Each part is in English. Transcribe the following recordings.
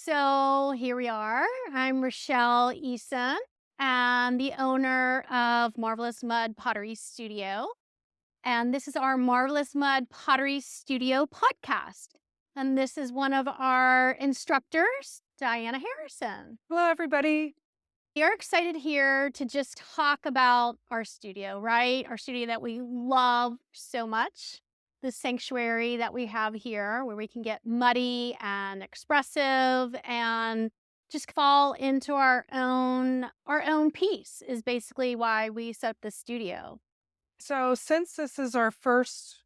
So here we are. I'm Rochelle Eason and the owner of Marvelous Mud Pottery Studio. And this is our Marvelous Mud Pottery Studio podcast. And this is one of our instructors, Diana Harrison. Hello, everybody. We are excited here to just talk about our studio, right? Our studio that we love so much. The sanctuary that we have here where we can get muddy and expressive and just fall into our own peace is basically why we set up the studio. So, since this is our first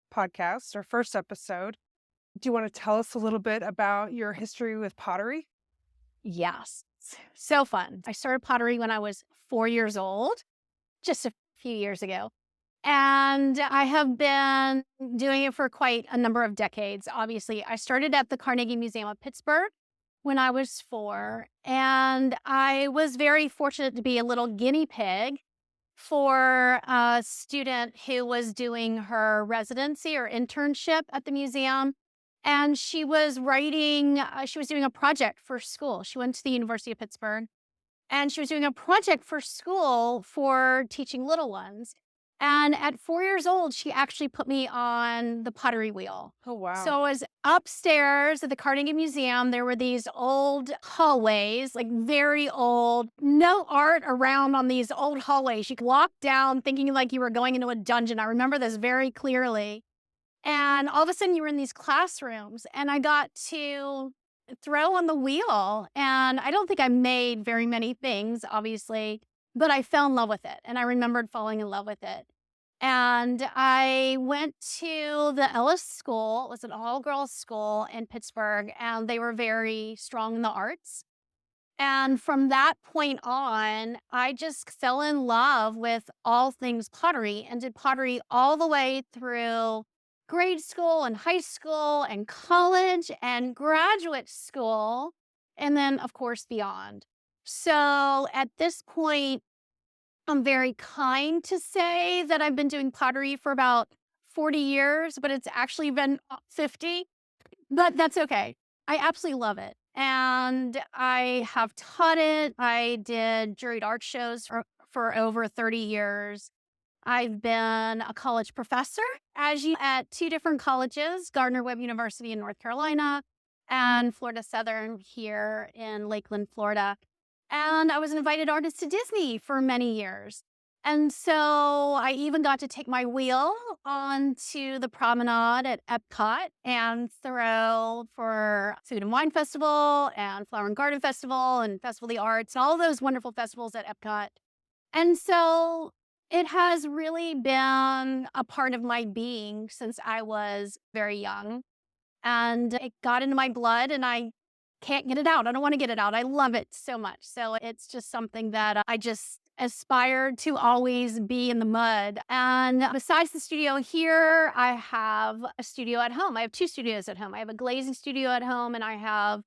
podcast, our first episode, do you want to tell us a little bit about your history with pottery? Yes. So fun. I started pottery when I was 4 years old, just a few years ago. And I have been doing it for quite a number of decades. Obviously, I started at the Carnegie Museum of Pittsburgh when I was 4. And I was very fortunate to be a little guinea pig for a student who was doing her residency or internship at the museum. And she was she was doing a project for school. She went to the University of Pittsburgh and she was doing a project for school for teaching little ones. And at 4 years old, she actually put me on the pottery wheel. Oh, wow. So I was upstairs at the Carnegie Museum. There were these old hallways, like very old, no art around on these old hallways. You could walk down thinking like you were going into a dungeon. I remember this very clearly. And all of a sudden, you were in these classrooms, and I got to throw on the wheel. And I don't think I made very many things, obviously, but I fell in love with it. And I remembered falling in love with it. And I went to the Ellis School. It was an all-girls school in Pittsburgh, and they were very strong in the arts. And from that point on, I just fell in love with all things pottery and did pottery all the way through grade school and high school and college and graduate school. And then, of course, beyond. So at this point, I'm very kind to say that I've been doing pottery for about 40 years, but it's actually been 50. But that's okay. I absolutely love it. And I have taught it. I did juried art shows for over 30 years. I've been a college professor at two different colleges, Gardner Webb University in North Carolina and Florida Southern here in Lakeland, Florida. And I was an invited artist to Disney for many years. And so I even got to take my wheel onto the promenade at Epcot and throw for Food and Wine Festival and Flower and Garden Festival and Festival of the Arts and all those wonderful festivals at Epcot. And so it has really been a part of my being since I was very young. And it got into my blood and I can't get it out. I don't want to get it out. I love it so much. So it's just something that I just aspired to always be in the mud. And besides the studio here, I have a studio at home. I have two studios at home. I have a glazing studio at home and I have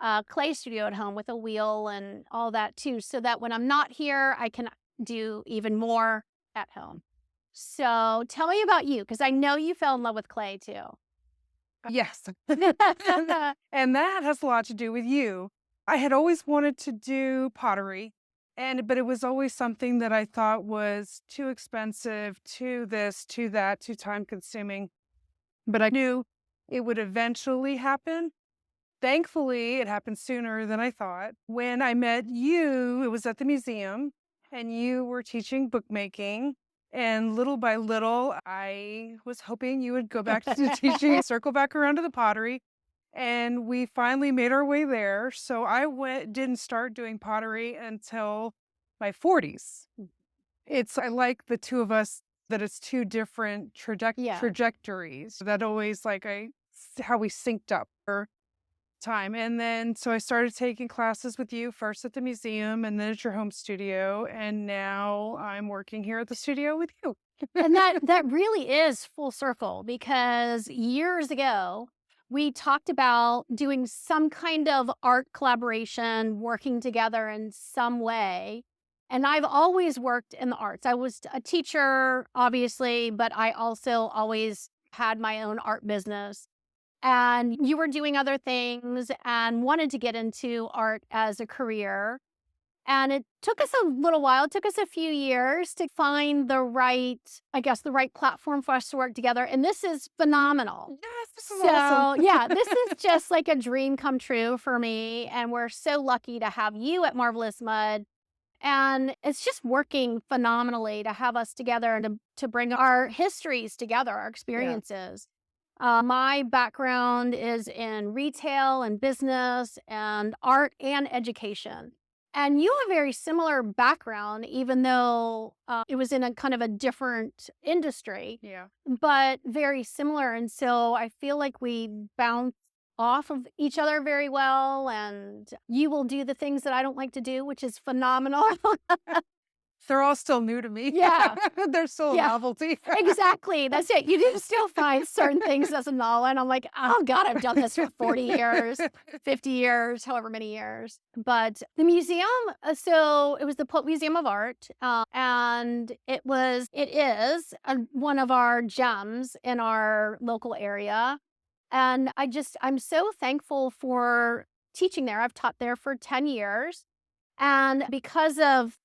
a clay studio at home with a wheel and all that too. So that when I'm not here, I can do even more at home. So tell me about you, because I know you fell in love with clay too. Yes. And that has a lot to do with you. I had always wanted to do pottery, but it was always something that I thought was too expensive, too this, too that, too time consuming. But I knew it would eventually happen. Thankfully, it happened sooner than I thought. When I met you, it was at the museum, and you were teaching bookmaking. And little by little, I was hoping you would go back to the teaching, circle back around to the pottery. And we finally made our way there. So didn't start doing pottery until my 40s. I like the two of us that it's two different Yeah. trajectories that always how we synced up for time. And then so I started taking classes with you first at the museum and then at your home studio. And now I'm working here at the studio with you. And that really is full circle because years ago, we talked about doing some kind of art collaboration, working together in some way. And I've always worked in the arts. I was a teacher, obviously, but I also always had my own art business. and you were doing other things and wanted to get into art as a career. And it took us a little while. It took us a few years to find the right, I guess, the right platform for us to work together. And this is phenomenal. Yes, this is awesome. So, yeah, this is just like a dream come true for me. And we're so lucky to have you at Marvelous Mud. And it's just working phenomenally to have us together and to bring our histories together, our Yeah. experiences. My background is in retail and business and art and education. And you have a very similar background, even though it was in a kind of a different industry, Yeah. but very similar. And so I feel like we bounce off of each other very well. And you will do the things that I don't like to do, which is phenomenal. They're all still new to me. Yeah. They're still a Yeah. novelty. Exactly. That's it. You do still find certain things as a null, and I'm like, oh God, I've done this for 40 years, 50 years, however many years. But the museum, so it was the Museum of Art, and it is one of our gems in our local area. And I'm so thankful for teaching there. I've taught there for 10 years. And because of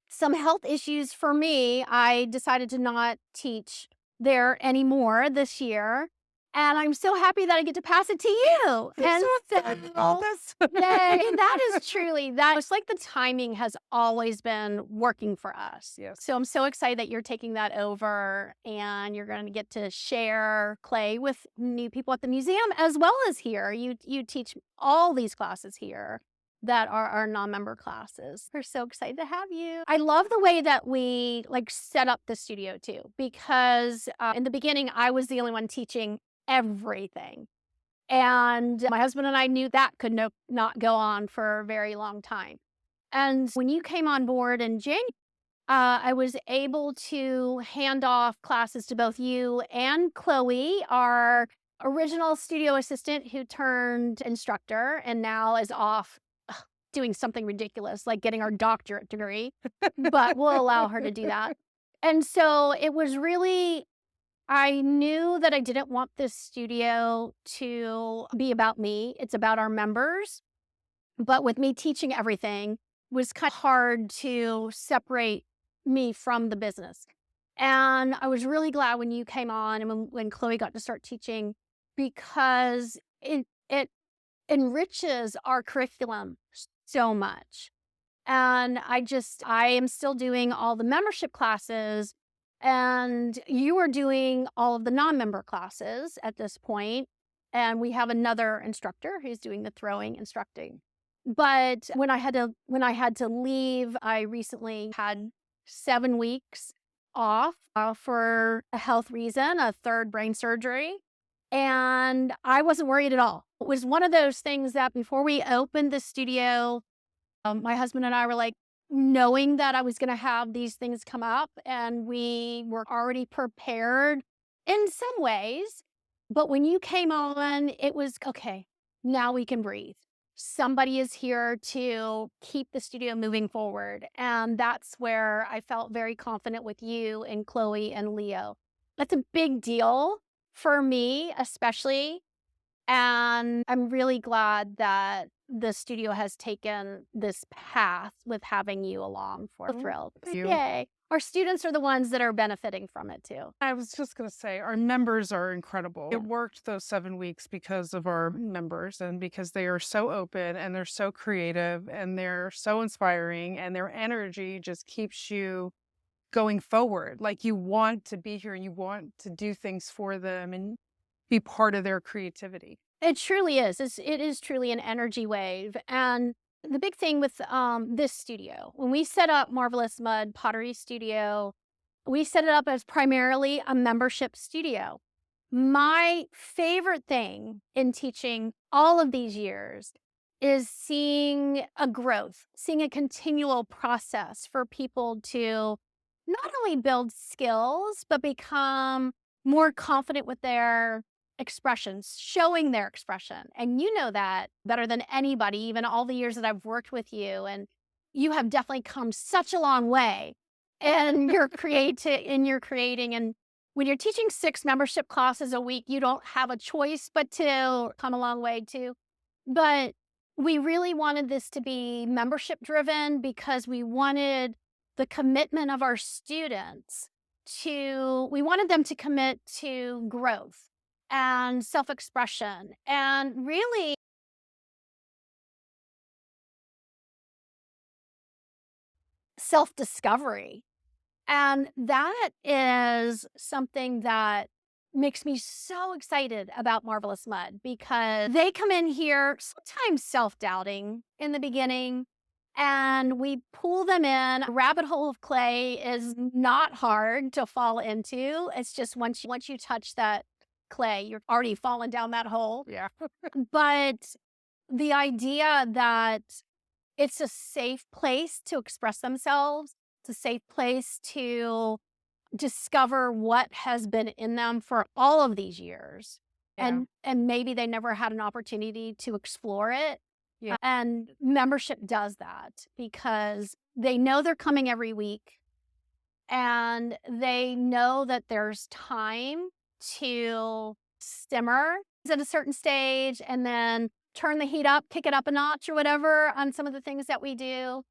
some health issues for me, I decided to not teach there anymore this year. And I'm so happy that I get to pass it to you. I'm And so so, excited about this. yay, that is truly that. It's like the timing has always been working for us. Yes. So I'm so excited that you're taking that over and you're going to get to share clay with new people at the museum as well as here. You teach all these classes here that are our non-member classes. We're so excited to have you. I love the way that we like set up the studio too, because in the beginning I was the only one teaching everything. And my husband and I knew that could not go on for a very long time. And when you came on board in January, I was able to hand off classes to both you and Chloe, our original studio assistant who turned instructor and now is off doing something ridiculous like getting our doctorate degree, but we'll allow her to do that. And so it was really I knew that I didn't want this studio to be about me. It's about our members. But with me teaching everything was kind of hard to separate me from the business. And I was really glad when you came on and when Chloe got to start teaching because it enriches our curriculum so much. And I am still doing all the membership classes, and you are doing all of the non-member classes at this point. And we have another instructor who's doing the throwing instructing. But when I had to leave, I recently had 7 weeks off for a health reason, a third brain surgery. And I wasn't worried at all. It was one of those things that before we opened the studio, my husband and I were like, knowing that I was going to have these things come up, and we were already prepared in some ways. But when you came on, it was okay, now we can breathe. Somebody is here to keep the studio moving forward. And that's where I felt very confident with you and Chloe and Leo. That's a big deal for me, especially. And I'm really glad that the studio has taken this path with having you along for thrilled. Thank you. Yay. Our students are the ones that are benefiting from it too. I was just going to say, our members are incredible. Yeah. It worked those 7 weeks because of our members and because they are so open and they're so creative and they're so inspiring and their energy just keeps you going forward. Like you want to be here and you want to do things for them and be part of their creativity. It truly is. It is truly an energy wave. And the big thing with this studio, when we set up Marvelous Mud Pottery Studio, we set it up as primarily a membership studio. My favorite thing in teaching all of these years is seeing a growth, seeing a continual process for people to not only build skills, but become more confident with their expressions, showing their expression. And you know that better than anybody, even all the years that I've worked with you. And you have definitely come such a long way in your creating and when you're teaching 6 membership classes a week, you don't have a choice but to come a long way too. But we really wanted this to be membership driven because we wanted the commitment of our students we wanted them to commit to growth and self-expression and really self-discovery. And that is something that makes me so excited about Marvelous Mud because they come in here sometimes self-doubting in the beginning, and we pull them in. A rabbit hole of clay is not hard to fall into. It's just once you touch that clay, you're already falling down that hole. Yeah. But the idea that it's a safe place to express themselves, it's a safe place to discover what has been in them for all of these years. Yeah. And maybe they never had an opportunity to explore it. Yeah. And membership does that because they know they're coming every week and they know that there's time to simmer at a certain stage and then turn the heat up, kick it up a notch or whatever on some of the things that we do.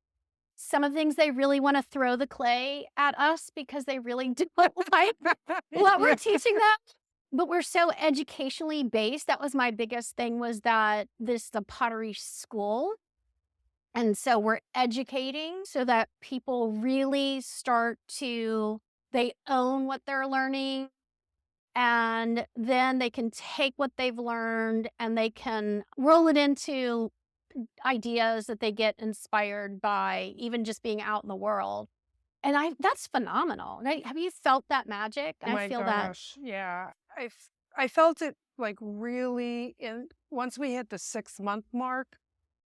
Some of the things they really want to throw the clay at us because they really do not like what we're Yeah. teaching them. But we're so educationally based. That was my biggest thing was that this is a pottery school. And so we're educating so that people really they own what they're learning. And then they can take what they've learned and they can roll it into ideas that they get inspired by even just being out in the world. And that's phenomenal. Have you felt that magic? Oh I my feel that. gosh. Yeah. I felt it like really in once we hit the 6-month mark,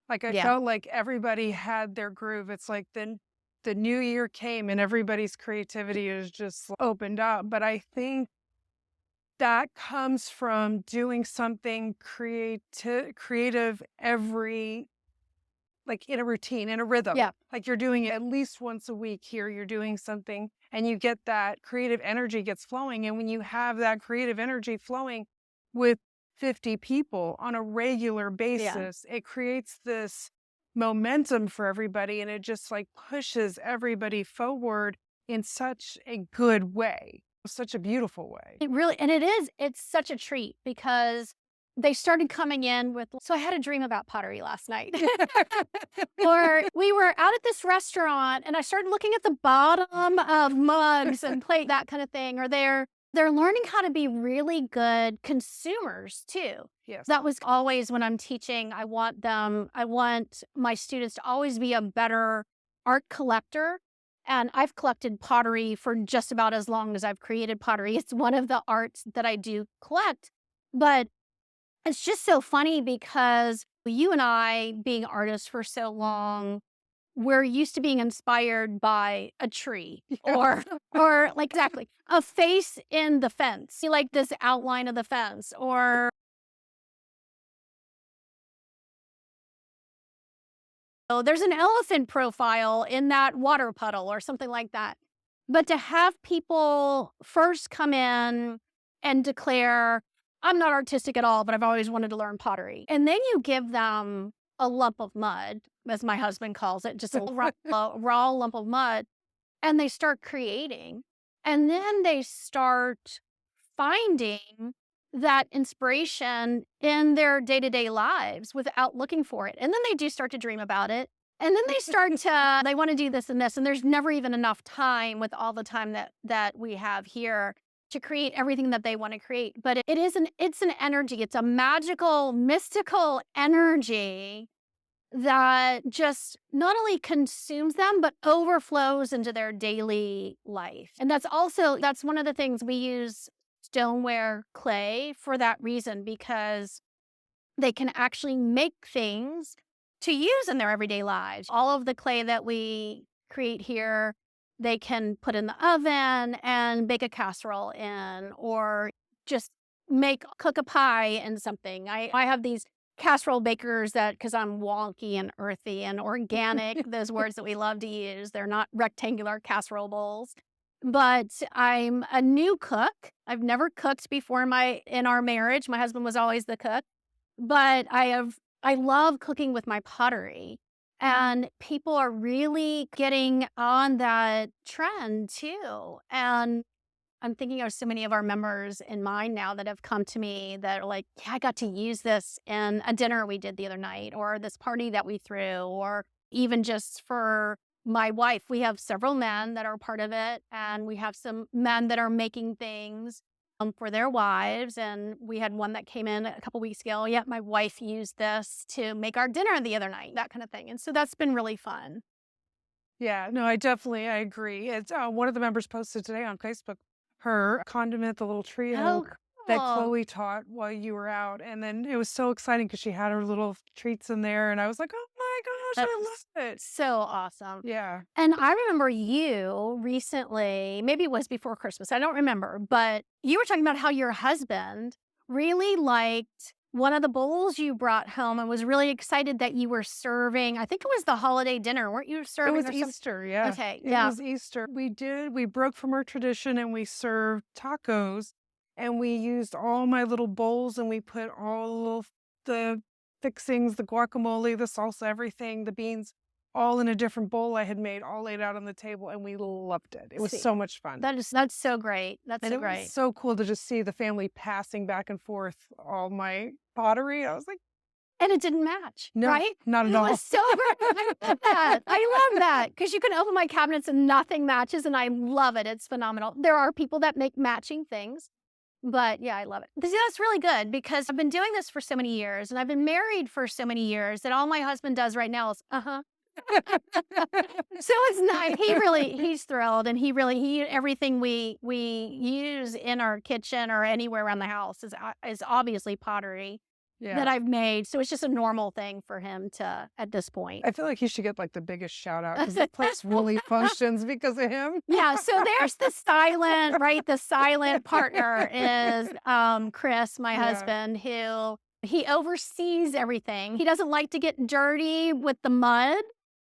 like I Yeah. felt like everybody had their groove. It's like the new year came and everybody's creativity is just opened up. But I think that comes from doing something creative every like in a routine, in a rhythm. Yeah. Like you're doing it at least once a week here, you're doing something and you get that creative energy gets flowing. And when you have that creative energy flowing with 50 people on a regular Yeah. basis, it creates this momentum for everybody and it just like pushes everybody forward in such a good way, such a beautiful way. It's such a treat because they started coming in with, so I had a dream about pottery last night. Or we were out at this restaurant and I started looking at the bottom of mugs and plate, that kind of thing. Or they're learning how to be really good consumers too. Yes. That was always when I'm teaching, I want my students to always be a better art collector. And I've collected pottery for just about as long as I've created pottery. It's one of the arts that I do collect. But it's just so funny because you and I, being artists for so long, we're used to being inspired by a tree Yeah. or like exactly a face in the fence. You like this outline of the fence or oh, there's an elephant profile in that water puddle or something like that. But to have people first come in and declare, I'm not artistic at all, but I've always wanted to learn pottery. And then you give them a lump of mud, as my husband calls it, just a raw lump of mud, and they start creating. And then they start finding that inspiration in their day-to-day lives without looking for it. And then they do start to dream about it. And then they want to do this and this. And there's never even enough time with all the time that we have here to create everything that they want to create. But it's an energy. It's a magical, mystical energy that just not only consumes them, but overflows into their daily life. And that's one of the things we use stoneware clay for that reason, because they can actually make things to use in their everyday lives. All of the clay that we create here, they can put in the oven and bake a casserole in, or just cook a pie in something. I have these casserole bakers that, because I'm wonky and earthy and organic, those words that we love to use, they're not rectangular casserole bowls. but I'm a new cook. I've never cooked before in our marriage. My husband was always the cook, but I love cooking with my pottery. And people are really getting on that trend too. And I'm thinking of so many of our members in mind now that have come to me that are like, yeah, I got to use this in a dinner we did the other night, or this party that we threw, or even just for my wife. We have several men that are part of it, and we have some men that are making things for their wives. And we had one that came in a couple weeks ago. Yeah, my wife used this to make our dinner the other night, that kind of thing. And so that's been really fun. Yeah, no, I agree. It's one of the members posted today on Facebook her condiment, the little trio Oh, that cool. Chloe taught while you were out, and then it was so exciting because she had her little treats in there, and I was like, "Oh my gosh, I That's love it!" so awesome. Yeah, And I remember you recently, maybe it was before Christmas, I don't remember, but you were talking about how your husband really liked one of the bowls you brought home and was really excited that you were serving. I think it was the holiday dinner. Weren't you it serving was or some? Easter. Yeah, Okay, it yeah. was Easter. We broke from our tradition and we served tacos, and we used all my little bowls and we put all of the fixings, the guacamole, the salsa, everything, the beans, all in a different bowl I had made, all laid out on the table, and we loved it. It was See, so much fun. that's so great. That's And so it was great. so cool to just see the family passing back and forth all my pottery. I was like, And it didn't match, no, right? not at It was all. so great. I love that. I love that because you can open my cabinets and nothing matches, and I love it. It's phenomenal. There are people that make matching things. But yeah, I love it. See, that's really good because I've been doing this for so many years and I've been married for so many years that all my husband does right now is, uh-huh. So it's nice. He's thrilled and everything we use in our kitchen or anywhere around the house is obviously pottery that Yeah. I've made. So it's just a normal thing for him to at this point. I feel like he should get like the biggest shout out because the place really functions because of him. Yeah, so there's the silent, right? The silent partner is Chris, my Yeah. husband, who he oversees everything. He doesn't like to get dirty with the mud,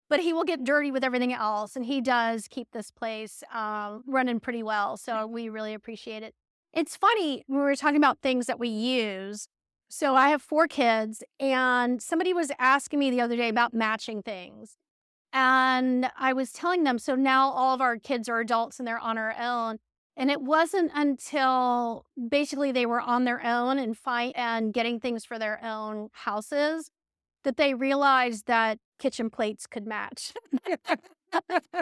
but he will get dirty with everything else. And he does keep this place running pretty well. So we really appreciate it. It's funny, when we were talking about things that we use. So I have 4 kids, and somebody was asking me the other day about matching things. And I was telling them, so now all of our kids are adults and they're on our own. And it wasn't until basically they were on their own and getting things for their own houses that they realized that kitchen plates could match.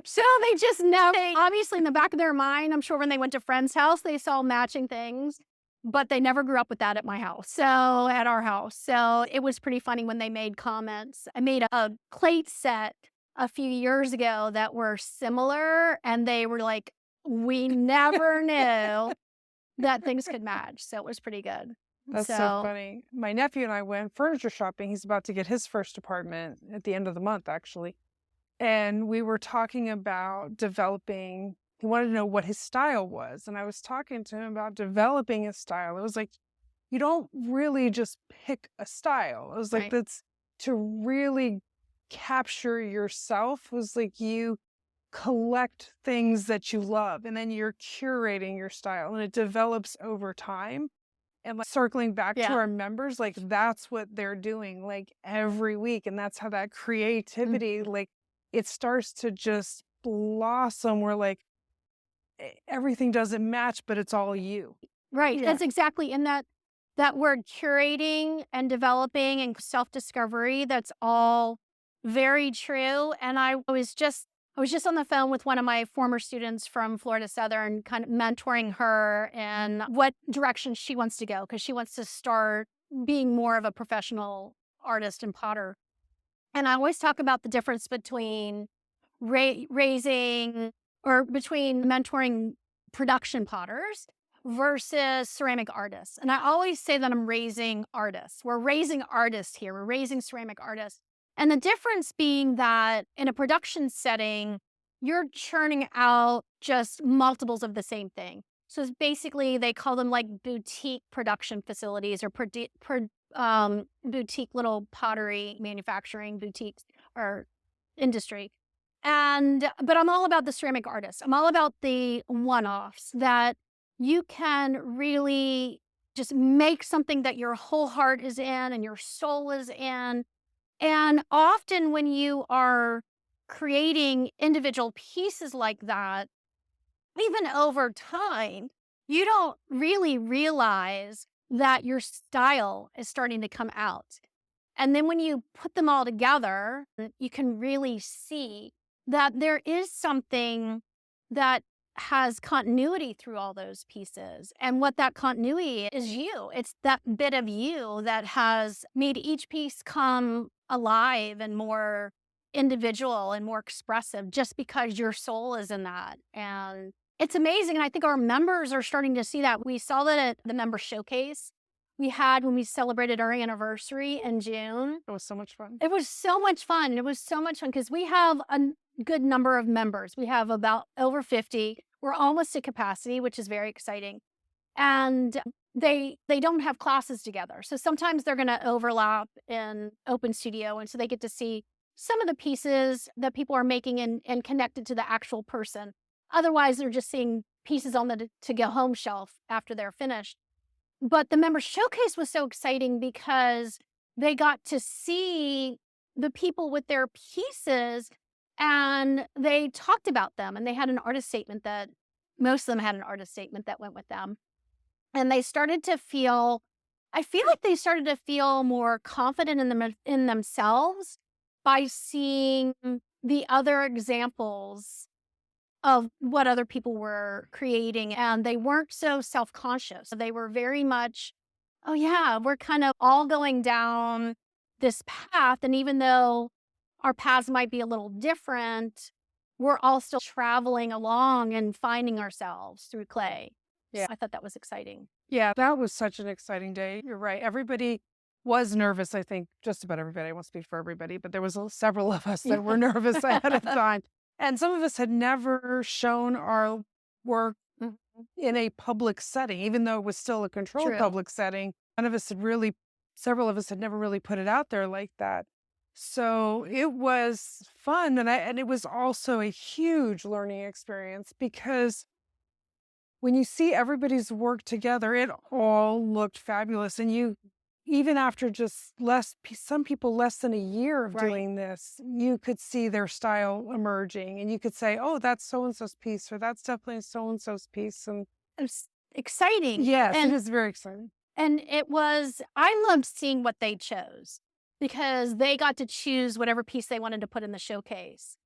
So they just know, obviously in the back of their mind, I'm sure when they went to friend's house, they saw matching things, but they never grew up with that at my house. So at our house. So it was pretty funny when they made comments. I made a plate set a few years ago that were similar and they were like, we never knew that things could match. So it was pretty good. That's so So funny. My nephew and I went furniture shopping. He's about to get his first apartment at the end of the month, actually. And we were talking about developing, he wanted to know what his style was. And I was talking to him about developing his style. It was like, you don't really just pick a style. It was like, right. that's to really capture yourself. It was like you collect things that you love and then you're curating your style and it develops over time. And like circling back to Yeah. our members, like that's what they're doing like every week. And that's how that creativity, Mhm. like it starts to just blossom where like everything doesn't match, but it's all you. Right. Yeah. That's exactly in that word curating and developing and self-discovery, that's all very true. And I was just on the phone with one of my former students from Florida Southern, kind of mentoring her in what direction she wants to go because she wants to start being more of a professional artist and potter. And I always talk about the difference between raising or between mentoring production potters versus ceramic artists. And I always say that I'm raising artists. We're raising artists here. We're raising ceramic artists. And the difference being that in a production setting, you're churning out just multiples of the same thing. So it's basically, they call them like boutique production facilities or boutique little pottery manufacturing boutiques or industry. But I'm all about the ceramic artist. I'm all about the one-offs that you can really just make something that your whole heart is in and your soul is in. And often when you are creating individual pieces like that, even over time, you don't really realize that your style is starting to come out. And then when you put them all together, you can really see that there is something that has continuity through all those pieces. And what that continuity is you. It's that bit of you that has made each piece come alive and more individual and more expressive just because your soul is in that. And it's amazing. And I think our members are starting to see that. We saw that at the member showcase we had when we celebrated our anniversary in June. It was so much fun. It was so much fun. It was so much fun because we have good number of members. We have about over 50. We're almost at capacity, which is very exciting. And they don't have classes together. So sometimes they're going to overlap in open studio. And so they get to see some of the pieces that people are making and connected to the actual person. Otherwise, they're just seeing pieces on the to go home shelf after they're finished. But the member showcase was so exciting because they got to see the people with their pieces and they talked about them and they had an artist statement that most of them had an artist statement that went with them. And they started to feel I feel like they started to feel more confident in themselves by seeing the other examples of what other people were creating, and they weren't so self-conscious. They were very much, "Oh, yeah, we're kind of all going down this path, and even though our paths might be a little different, we're all still traveling along and finding ourselves through clay." So Yeah. I thought that was exciting. Yeah, that was such an exciting day. You're right. Everybody was nervous, I think, just about everybody. I won't speak for everybody, but there was several of us that were nervous ahead of time. And some of us had never shown our work Mhm. in a public setting, even though it was still a controlled True. public setting. None of us had really, several of us had never really put it out there like that. So it was fun. And it was also a huge learning experience because when you see everybody's work together, it all looked fabulous. And you, even after just some people less than a year of Right. doing this, you could see their style emerging and you could say, oh, that's so and so's piece, or that's definitely so and so's piece. And It was exciting, yes, it and is very exciting. it was I loved seeing what they chose because they got to choose whatever piece they wanted to put in the showcase.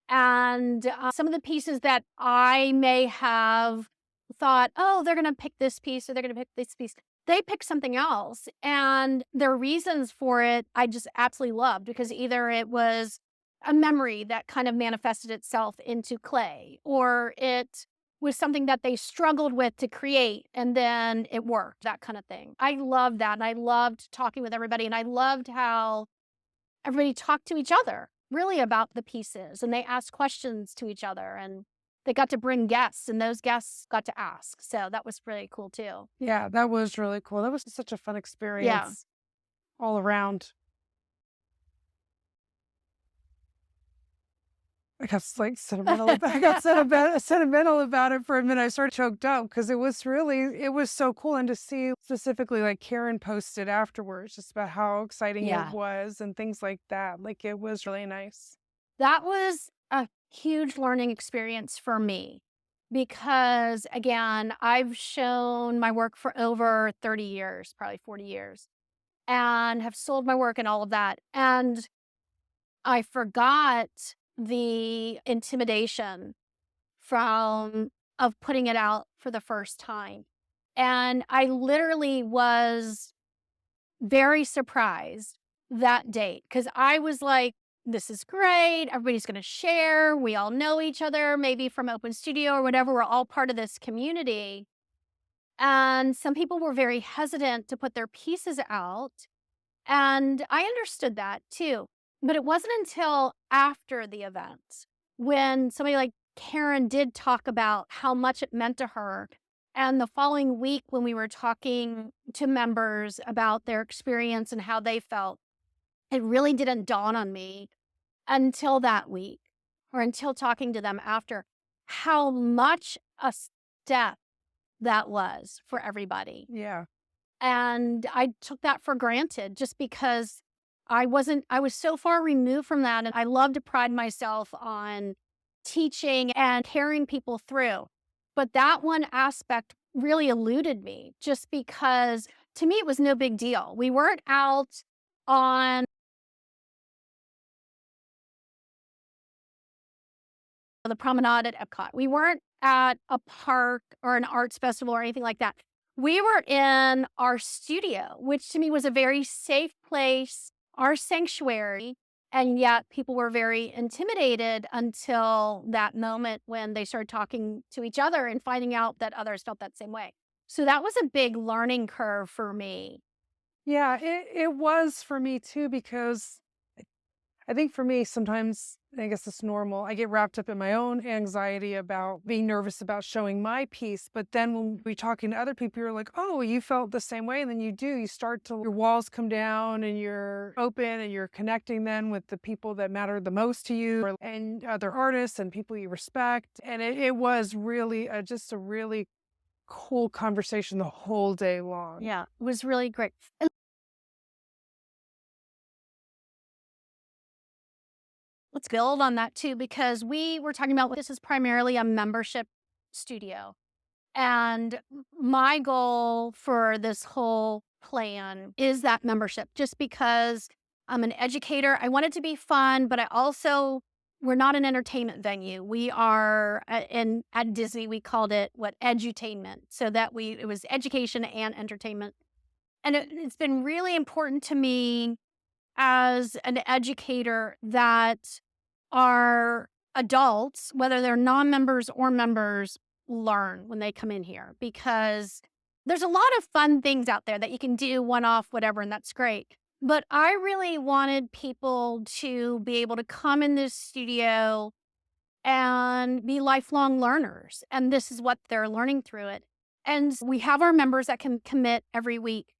And, some of the pieces that I may have thought, "Oh, they're gonna pick this piece or they're gonna pick this piece." They picked something else, and their reasons for it, I just absolutely loved because either it was a memory that kind of manifested itself into clay, or it was something that they struggled with to create and then it worked, that kind of thing. I loved that, and I loved talking with everybody, and I loved how everybody talked to each other really about the pieces and they asked questions to each other and they got to bring guests and those guests got to ask. So that was really cool too. Yeah, that was really cool. That was such a fun Yeah. experience all around. I got like sentimental. I got sentimental about it for a minute. I started choked up because it was so cool. And to see specifically like Karen posted afterwards just about how exciting it Yeah. was and things like that. Like it was really nice. That was a huge learning experience for me because again, I've shown my work for over 30 years, probably 40 years, and have sold my work and all of that. And I forgot the intimidation from of putting it out for the first time. And I literally was very surprised that date because I was like, this is great. Everybody's going to share. We all know each other, maybe from Open Studio or whatever. We're all part of this community. And some people were very hesitant to put their pieces out. And I understood that too. But it wasn't until after the event when somebody like Karen did talk about how much it meant to her. And the following week, when we were talking to members about their experience and how they felt, it really didn't dawn on me until that week. or until talking to them after, how much a step that was for everybody. Yeah. And I took that for granted just because I was so far removed from that. And I love to pride myself on teaching and carrying people through. But that one aspect really eluded me just because to me it was no big deal. We weren't out on the promenade at Epcot. We weren't at a park or an arts festival or anything like that. We were in our studio, which to me was a very safe place, our sanctuary. And yet people were very intimidated until that moment when they started talking to each other and finding out that others felt that same way. So that was a big learning curve for me. Yeah, it was for me too, because I think for me, sometimes, I guess it's normal. I get wrapped up in my own anxiety about being nervous about showing my piece. But then when we talking to other people, you're like, oh, you felt the same way. And then you do, you start to, your walls come down and you're open and you're connecting then with the people that matter the most to you and other artists and people you respect. And it was really just a really cool conversation the whole day long. Yeah, it was really great. Let's build on that too, because we were talking about this is primarily a membership studio. And my goal for this whole plan is that membership, just because I'm an educator. I want it to be fun, but I also, we're not an entertainment venue. We are, at Disney, we called it what edutainment. So that it was education and entertainment. And it's been really important to me as an educator that our adults, whether they're non-members or members, learn when they come in here because there's a lot of fun things out there that you can do one off, whatever, and that's great. But I really wanted people to be able to come in this studio and be lifelong learners. And this is what they're learning through it. And we have our members that can commit every week,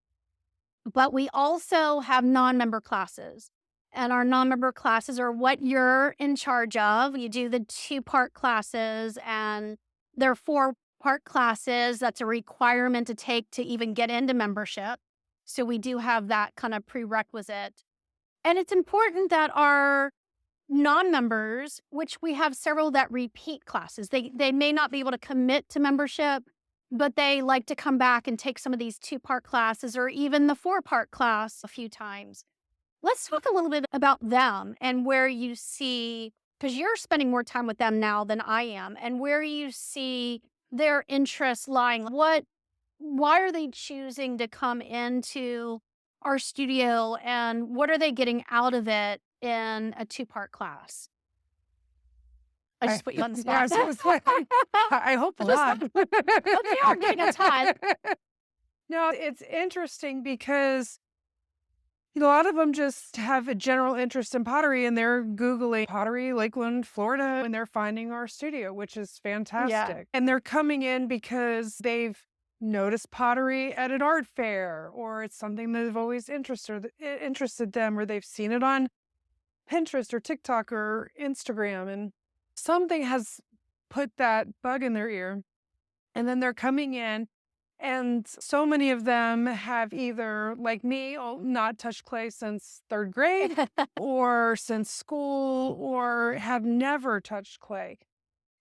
but we also have non-member classes. And our non-member classes are what you're in charge of. You do the two-part classes, and they're four-part classes. That's a requirement to take to even get into membership. So we do have that kind of prerequisite. And it's important that our non-members, which we have several that repeat classes, they may not be able to commit to membership, but they like to come back and take some of these two-part classes or even the four-part class a few times. Let's talk a little bit about them and where you see, because you're spending more time with them now than I am, and where you see their interests lying. Why are they choosing to come into our studio, and what are they getting out of it in a two-part class? I just put you on the Yeah, I spot. was gonna say, I hope a lot. They are getting a ton. No, it's interesting because a lot of them just have a general interest in pottery and they're Googling pottery, Lakeland, Florida, and they're finding our studio, which is Yeah. fantastic. And they're coming in because they've noticed pottery at an art fair, or it's something that have always interested them, or they've seen it on Pinterest or TikTok or Instagram. And something has put that bug in their ear. And then they're coming in, and so many of them have either, like me, not touched clay since third grade or since school, or have never touched clay.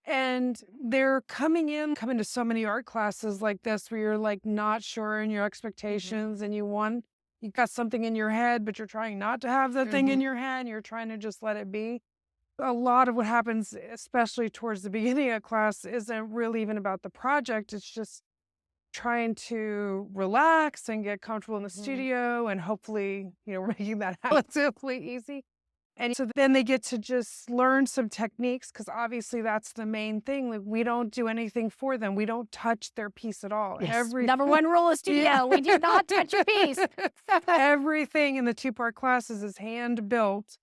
And they're coming to so many art classes like this where you're like not sure in your expectations and you got something in your head, but you're trying not to have the thing in your head. You're trying to just let it be. A lot of what happens, especially towards the beginning of class, isn't really even about the project. It's just trying to relax and get comfortable in the studio, and hopefully, we're making that relatively easy. And so then they get to just learn some techniques, because obviously that's the main thing. Like, we don't do anything for them. We don't touch their piece at all. Yes. Number one rule of studio, Yeah. we do not touch your piece. Everything in the two-part classes is hand built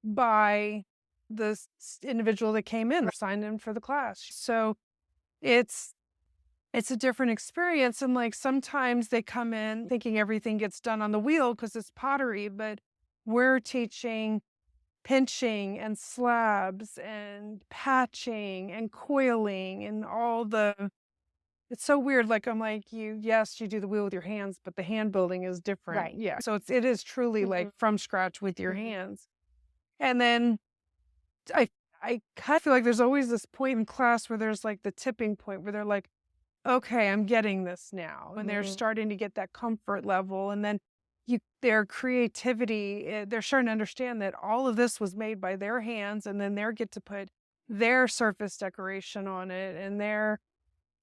by the individual that came in or signed in for the class. So it's a different experience. And like sometimes they come in thinking everything gets done on the wheel because it's pottery, but we're teaching pinching and slabs and patching and coiling and all the it's so weird. Like I'm like, yes, you do the wheel with your hands, but the hand building is different. Right. Yeah. So it is truly like Mhm, from scratch with your mhm, hands. And then I I kind of feel like there's always this point in class where there's like the tipping point where they're like, okay, I'm getting this now. And they're mhm, starting to get that comfort level. And then their creativity, they're starting to understand that all of this was made by their hands. And then they get to put their surface decoration on it and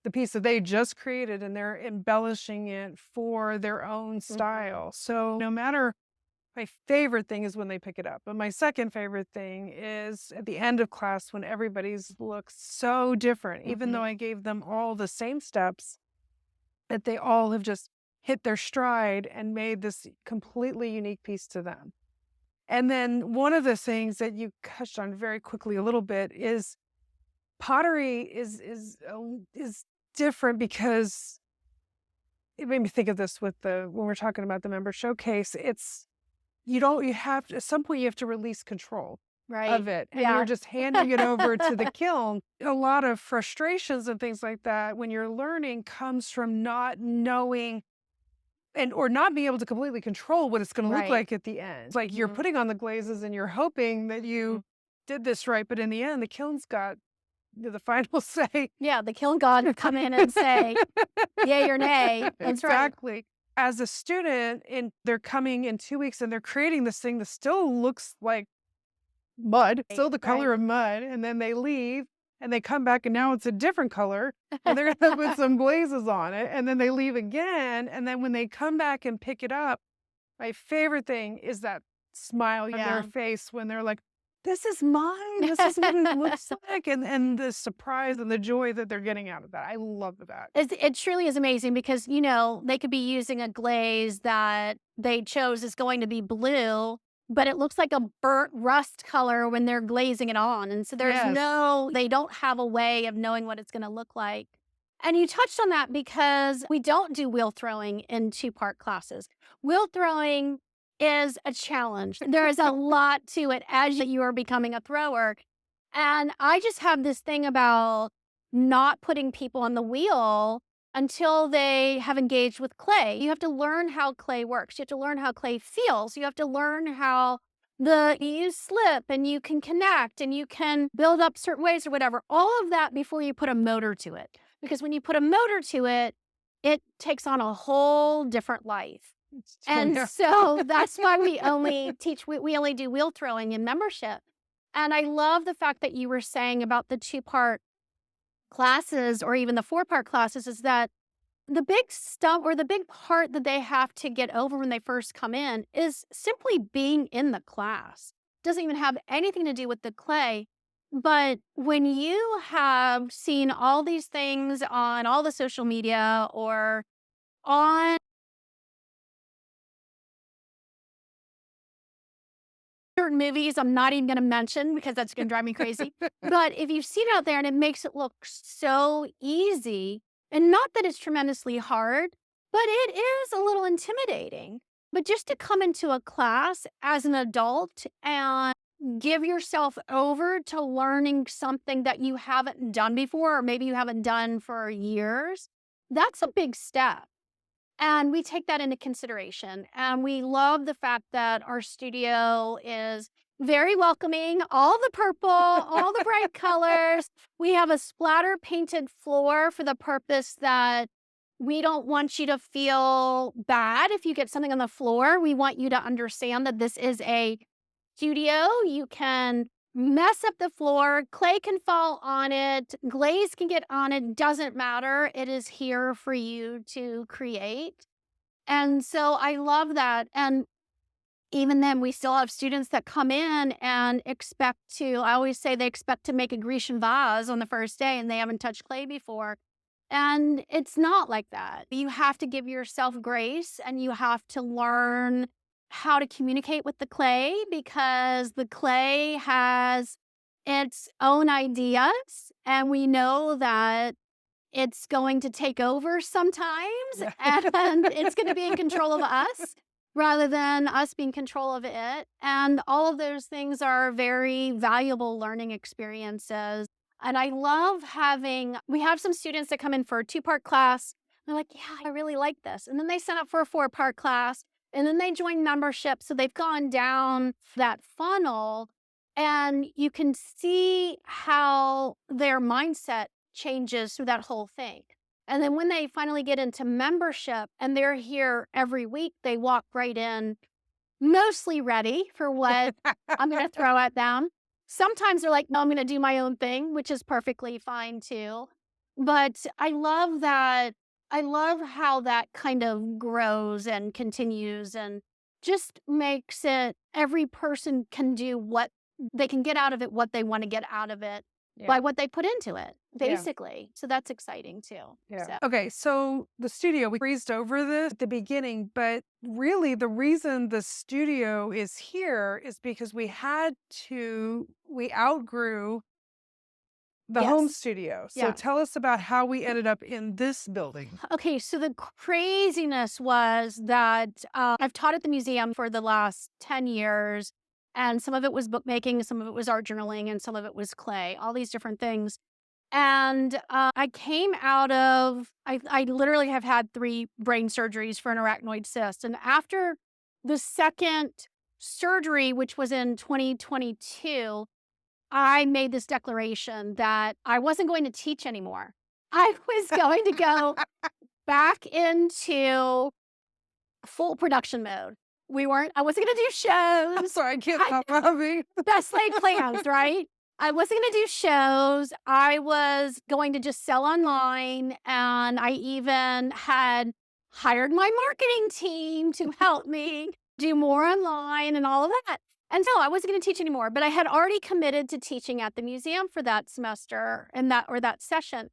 the piece that they just created and they're embellishing it for their own mhm, style. So no matter my favorite thing is when they pick it up. But my second favorite thing is at the end of class when everybody's looks so different, even though mhm, I gave them all the same steps, that they all have just hit their stride and made this completely unique piece to them. And then one of the things that you touched on very quickly a little bit is pottery is different because it made me think of this with the when we're talking about the member showcase. It's you have at some point, you have to release control right. of it, and you're Yeah. just handing it over to the kiln. A lot of frustrations and things like that when you're learning comes from not knowing and or not being able to completely control what it's gonna look Right. like at the end. It's like you're Mhm, putting on the glazes and you're hoping that mhm. you did this right, but in the end, the kiln's got the final say. Yeah, the kiln god would come in and say, "Yay or nay." That's right. Exactly. As a student, and they're coming in 2 weeks, and they're creating this thing that still looks like mud, Right, still the right. color of mud, and then they leave, and they come back, and now it's a different color, and they're gonna put some glazes on it, and then they leave again, and then when they come back and pick it up, my favorite thing is that smile on their Yeah. face when they're like, "This is mine, this is what it looks like," and the surprise and the joy that they're getting out of that. I love that. It truly is amazing because, they could be using a glaze that they chose is going to be blue, but it looks like a burnt rust color when they're glazing it on. And so Yes. they don't have a way of knowing what it's going to look like. And you touched on that because we don't do wheel throwing in two-part classes. Wheel throwing is a challenge. There is a lot to it as you are becoming a thrower. And I just have this thing about not putting people on the wheel until they have engaged with clay. You have to learn how clay works. You have to learn how clay feels. You have to learn how you slip and you can connect and you can build up certain ways or whatever. All of that before you put a motor to it. Because when you put a motor to it, it takes on a whole different life. It's true, And yeah. so that's why we only do wheel throwing in membership. And I love the fact that you were saying about the two-part classes or even the four-part classes is that the big stump or the big part that they have to get over when they first come in is simply being in the class. Doesn't even have anything to do with the clay. But when you have seen all these things on all the social media or on certain movies I'm not even gonna mention because that's gonna drive me crazy. But if you've seen it out there and it makes it look so easy, and not that it's tremendously hard, but it is a little intimidating. But just to come into a class as an adult and give yourself over to learning something that you haven't done before, or maybe you haven't done for years, that's a big step. And we take that into consideration. And we love the fact that our studio is very welcoming, all the purple, all the bright colors. We have a splatter painted floor for the purpose that we don't want you to feel bad if you get something on the floor. We want you to understand that this is a studio. You can mess up the floor, clay can fall on it, glaze can get on it, doesn't matter. It is here for you to create. And so I love that. And even then, we still have students that come in and expect to, I always say they expect to make a Grecian vase on the first day and they haven't touched clay before. And it's not like that. You have to give yourself grace and you have to learn how to communicate with the clay because the clay has its own ideas. And we know that it's going to take over sometimes, Yeah. and it's gonna be in control of us. rather than us being control of it. And all of those things are very valuable learning experiences. And I love we have some students that come in for a 2-part class. They're like, yeah, I really like this. And then they sign up for a 4-part class and then they join membership. So they've gone down that funnel and you can see how their mindset changes through that whole thing. And then when they finally get into membership and they're here every week, they walk right in, mostly ready for what I'm going to throw at them. Sometimes they're like, no, I'm going to do my own thing, which is perfectly fine too. But I love that. I love how that kind of grows and continues and just makes it every person can do what they can get out of it, what they want to get out of it Yeah. by what they put into it, Yeah. basically. So that's exciting too. Yeah. So, Okay, so the studio, we breezed over this at the beginning, but really the reason the studio is here is because we outgrew the home yes. studio. So Yeah. tell us about how we ended up in this building. Okay, so the craziness was that I've taught at the museum for the last 10 years, and some of it was bookmaking, some of it was art journaling, and some of it was clay, all these different things. And I came out of, I literally have had 3 brain surgeries for an arachnoid cyst. And after the second surgery, which was in 2022, I made this declaration that I wasn't going to teach anymore. I was going to go back into full production mode. I wasn't gonna do I'm shows. sorry, I can't I stop laughing. Best laid plans, right? I wasn't gonna do shows. I was going to just sell online, and I even had hired my marketing team to help me do more online and all of that. And so I wasn't gonna teach anymore, but I had already committed to teaching at the museum for that semester and that session.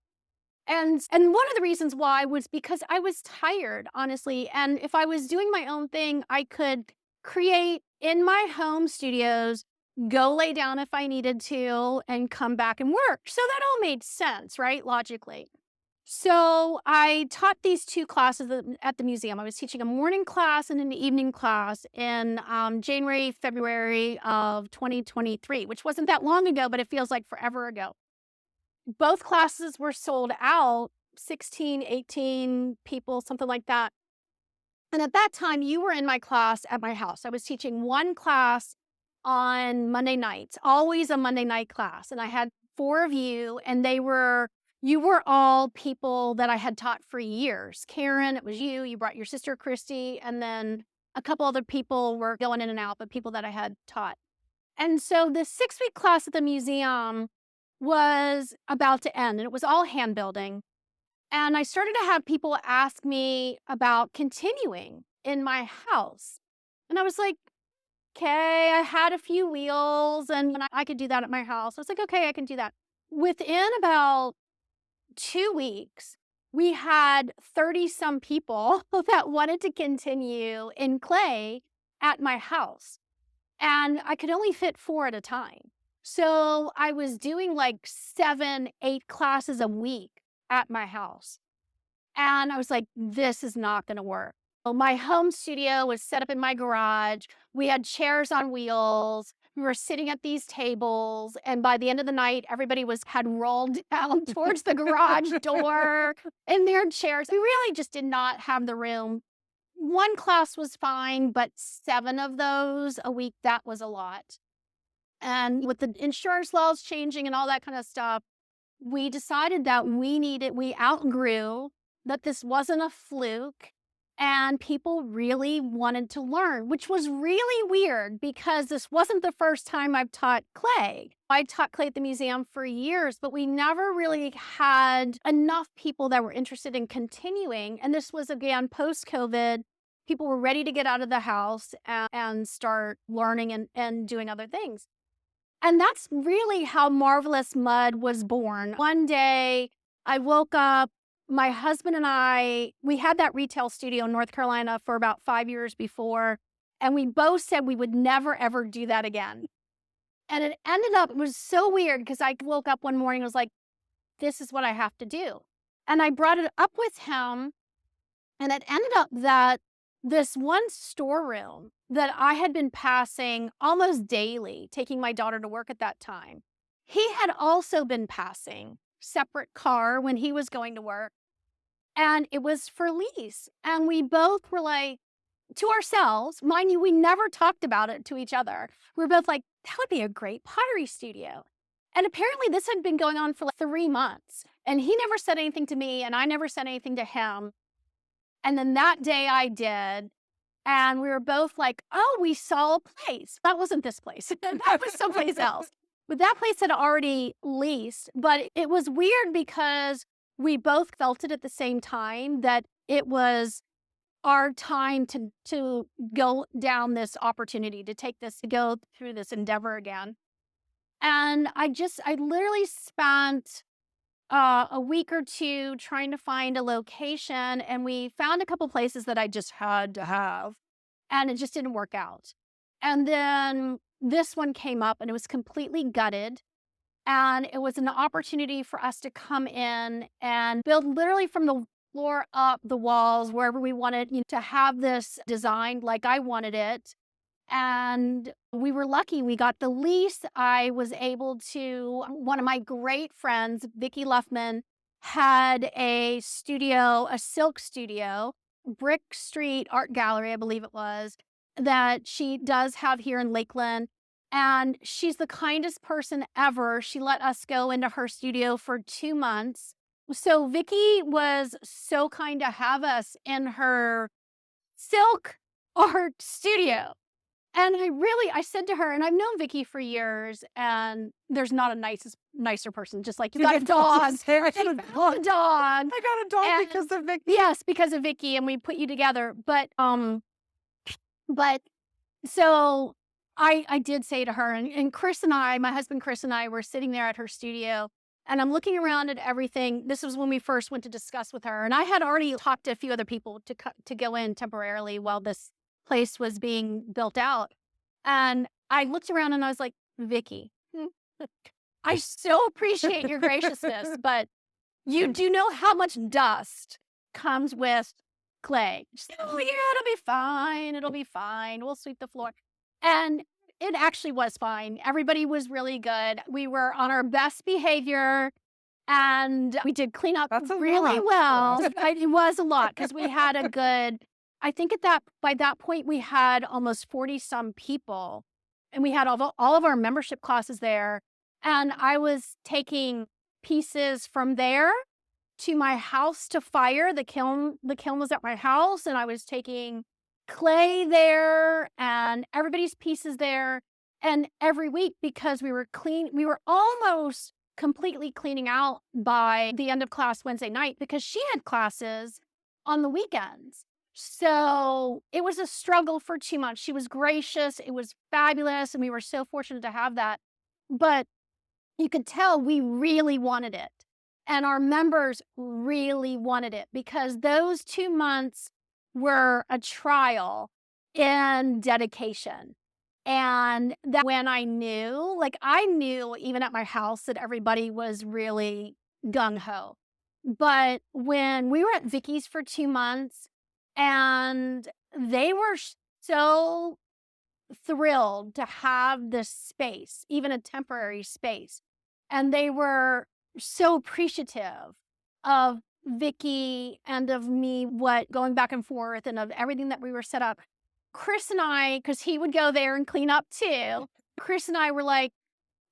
And one of the reasons why was because I was tired, honestly, and if I was doing my own thing, I could create in my home studios, go lay down if I needed to, and come back and work. So that all made sense, right? Logically. So I taught these 2 classes at the museum. I was teaching a morning class and an evening class in January, February of 2023, which wasn't that long ago, but it feels like forever ago. Both classes were sold out, 16, 18 people, something like that. And at that time, you were in my class at my house. I was teaching 1 class on Monday nights, always a Monday night class. And I had 4 of you, and you were all people that I had taught for years. Karen, it was you. You brought your sister, Christy, and then a couple other people were going in and out, but people that I had taught. And so the 6-week class at the museum was about to end, and it was all hand building. And I started to have people ask me about continuing in my house. And I was like, okay, I had a few wheels and I could do that at my house. I was like, okay, I can do that. Within about 2 weeks, we had 30 some people that wanted to continue in clay at my house. And I could only fit 4 at a time. So I was doing like 7, 8 classes a week at my house. And I was like, this is not going to work. Well, my home studio was set up in my garage. We had chairs on wheels. We were sitting at these tables. And by the end of the night, everybody had rolled down towards the garage door in their chairs. We really just did not have the room. 1 class was fine, but 7 of those a week, that was a lot. And with the insurance laws changing and all that kind of stuff, we decided that we outgrew that this wasn't a fluke and people really wanted to learn, which was really weird because this wasn't the first time I've taught clay. I taught clay at the museum for years, but we never really had enough people that were interested in continuing. And this was again post COVID. People were ready to get out of the house and start learning and doing other things. And that's really how Marvelous Mud was born. One day I woke up, my husband and we had that retail studio in North Carolina for about 5 years before, and we both said we would never, ever do that again. And it was so weird because I woke up one morning and was like, this is what I have to do. And I brought it up with him, and it ended up that this one storeroom that I had been passing almost daily, taking my daughter to work at that time. He had also been passing separate car when he was going to work, and it was for lease. And we both were like, to ourselves, mind you, we never talked about it to each other. We were both like, that would be a great pottery studio. And apparently, this had been going on for like 3 months. And he never said anything to me, and I never said anything to him. And then that day I did. And we were both like, oh, we saw a place. That wasn't this place. That was someplace else. But that place had already leased. But it was weird because we both felt it at the same time that it was our time to go down this opportunity, to take this, to go through this endeavor again. And I literally spent a week or two trying to find a location, and we found a couple places that I just had to have, and it just didn't work out. And then this one came up, and it was completely gutted. And it was an opportunity for us to come in and build literally from the floor up, the walls, wherever we wanted, to have this designed like I wanted it. And we were lucky. We got the lease. I was able to, one of my great friends, Vicki Luffman, had a studio, a silk studio, Brick Street Art Gallery, I believe it was, that she does have here in Lakeland. And she's the kindest person ever. She let us go into her studio for 2 months. So Vicki was so kind to have us in her silk art studio. And I said to her, and I've known Vicky for years, and there's not a nicer person, just like, "You got a dog." I She got a found a dog. dog. I got a dog And because of Vicky. yes, because of Vicky, and we put you together. But so I did say to her, and Chris and I, my husband Chris and I were sitting there at her studio, and I'm looking around at everything. This was when we first went to discuss with her, and I had already talked to a few other people to go in temporarily while this place was being built out. And I looked around and I was like, Vicky, I so appreciate your graciousness, but you do know how much dust comes with clay. She said, oh, yeah, it'll be fine. It'll be fine. We'll sweep the floor. And it actually was fine. Everybody was really good. We were on our best behavior, and we did clean up That's a really lot. well. It was a lot because we had a good, I think by that point, we had almost 40 some people, and we had all of our membership classes there. And I was taking pieces from there to my house to fire. The kiln was at my house, and I was taking clay there and everybody's pieces there. And every week, because we were almost completely cleaning out by the end of class Wednesday night because she had classes on the weekends. So it was a struggle for 2 months. She was gracious. It was fabulous. And we were so fortunate to have that. But you could tell we really wanted it. And our members really wanted it because those 2 months were a trial in dedication. And that when I knew even at my house that everybody was really gung ho. But when we were at Vicky's for 2 months, and they were so thrilled to have this space, even a temporary space. And they were so appreciative of Vicky and of me, what going back and forth and of everything that we were set up. Chris and I, because he would go there and clean up too. Chris and I were like,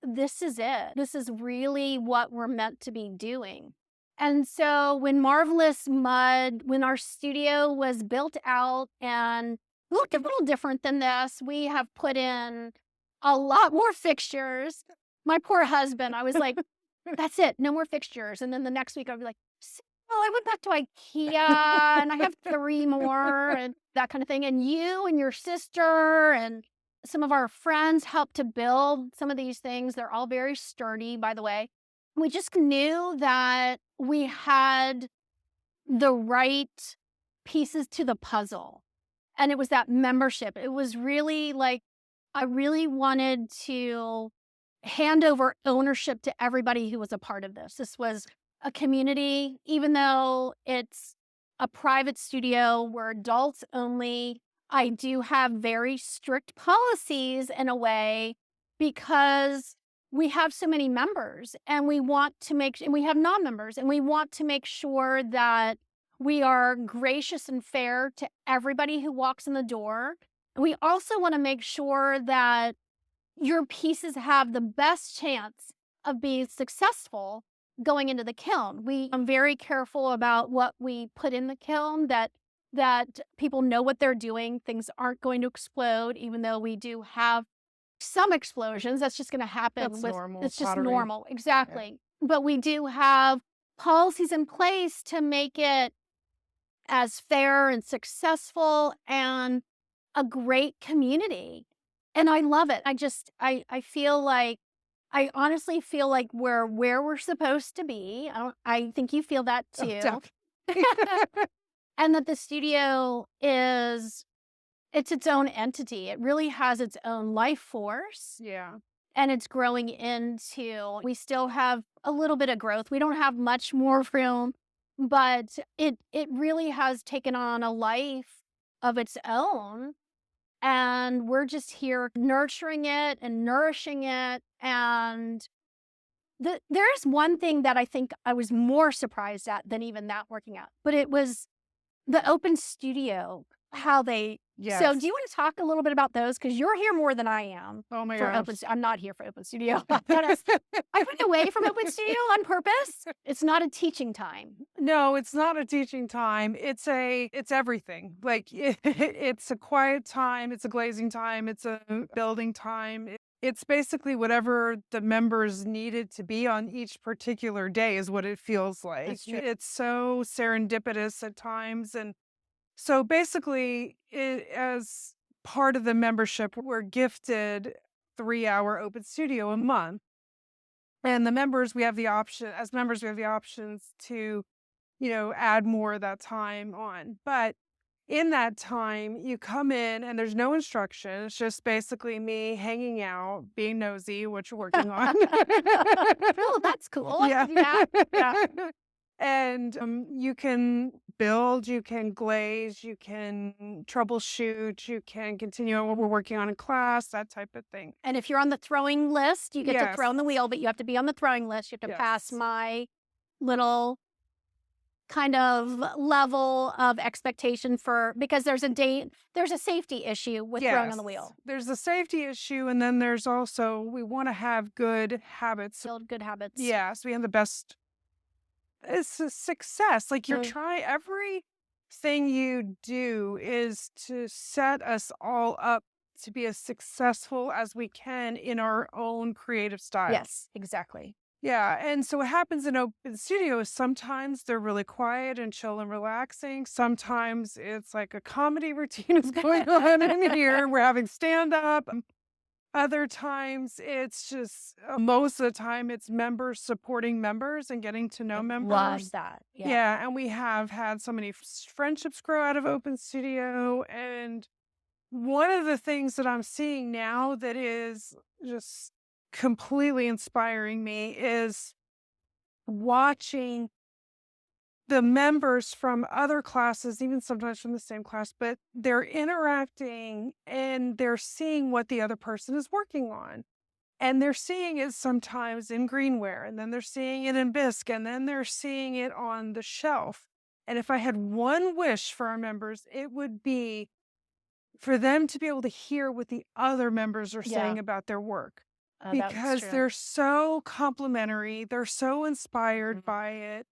this is it. This is really what we're meant to be doing. And so when Marvelous Mud, when our studio was built out and look a little different than this, we have put in a lot more fixtures. My poor husband, I was like, that's it, no more fixtures. And then the next week I'd be like, well, I went back to IKEA and I have 3 more and that kind of thing. And you and your sister and some of our friends helped to build some of these things. They're all very sturdy, by the way. We just knew that we had the right pieces to the puzzle. And it was that membership. It was really like, I really wanted to hand over ownership to everybody who was a part of this. This was a community, even though it's a private studio. We're adults only. I do have very strict policies in a way because we have so many members and we want to make and we have non-members and we want to make sure that we are gracious and fair to everybody who walks in the door. And we also want to make sure that your pieces have the best chance of being successful going into the kiln. I'm very careful about what we put in the kiln, that people know what they're doing. Things aren't going to explode, even though we do have some explosions. That's just going to happen That's with normal it's just pottery. normal. Yeah. Exactly. But we do have policies in place to make it as fair and successful and a great community. And I love it. I feel like I honestly feel like we're where we're supposed to be. I think you feel that Oh, too. definitely. And that the studio is it's its own entity. It really has its own life force Yeah. and it's growing into we still have a little bit of growth. We don't have much more room, but it really has taken on a life of its own and we're just here nurturing it and nourishing it. And there's one thing that I think I was more surprised at than even that working out, but it was the open studio, how they so Yes. do you want to talk a little bit about those? Because you're here more than I am Oh my for gosh. I'm not here for open studio. I went away from open studio on purpose. It's not a teaching time. No, it's not a teaching time. It's everything. Like it's a quiet time, it's a glazing time, it's a building time. It's basically whatever the members needed to be on each particular day is what it feels like. That's true. It's so serendipitous at times. And so basically as part of the membership, we're gifted 3-hour open studio a month. And the members, we have the option, as members, we have the options to add more of that time on. But in that time, you come in and there's no instruction. It's just basically me hanging out, being nosy, which we're working on. Oh, that's cool. I Yeah. can do that. Yeah. And you can build, you can glaze, you can troubleshoot, you can continue what we're working on in class, that type of thing. And if you're on the throwing list, you get to Yes. throw in the wheel, but you have to be on the throwing list. You have to pass Yes. my little kind of level of expectation for because there's a safety issue with throwing on Yes. the wheel. There's a safety issue, and then there's also we want to have good habits. Build good habits. Yes, we have the best. It's a success. Like you're Mm. trying everything you do is to set us all up to be as successful as we can in our own creative style. Yes, exactly. Yeah, and so what happens in open studio is sometimes they're really quiet and chill and relaxing. Sometimes it's like a comedy routine is going on in here. We're having stand up. Other times it's just most of the time it's members supporting members and getting to know Love members. that. Yeah. Yeah, and we have had so many friendships grow out of open studio. And one of the things that I'm seeing now that is just completely inspiring me is watching the members from other classes, even sometimes from the same class, but they're interacting and they're seeing what the other person is working on. And they're seeing it sometimes in greenware, and then they're seeing it in bisque, and then they're seeing it on the shelf. And if I had one wish for our members, it would be for them to be able to hear what the other members are Yeah. saying about their work That's because true. they're so complimentary, they're so inspired Mhm. by it.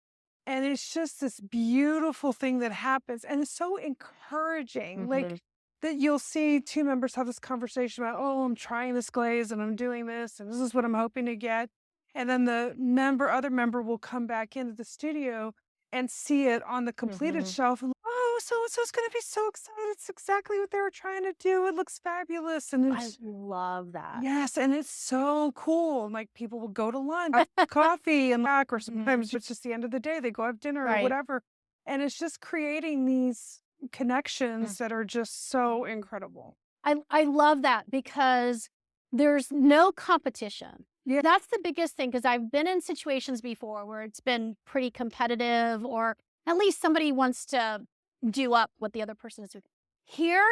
And it's just this beautiful thing that happens. And it's so encouraging. Mhm. Like that you'll see two members have this conversation about, oh, I'm trying this glaze and I'm doing this, and this is what I'm hoping to get. And then the other member will come back into the studio and see it on the completed Mhm. shelf and oh, so and so's gonna be so excited. It's exactly what they were trying to do. It looks fabulous. And I it's love that. yes, and it's so cool. Like people will go to lunch, have coffee and back, or sometimes it's just the end of the day. They go have dinner or Right. whatever. And it's just creating these connections that are just so incredible. I love that because there's no competition. Yeah. That's the biggest thing because I've been in situations before where it's been pretty competitive or At least somebody wants to do up what the other person is doing. Here,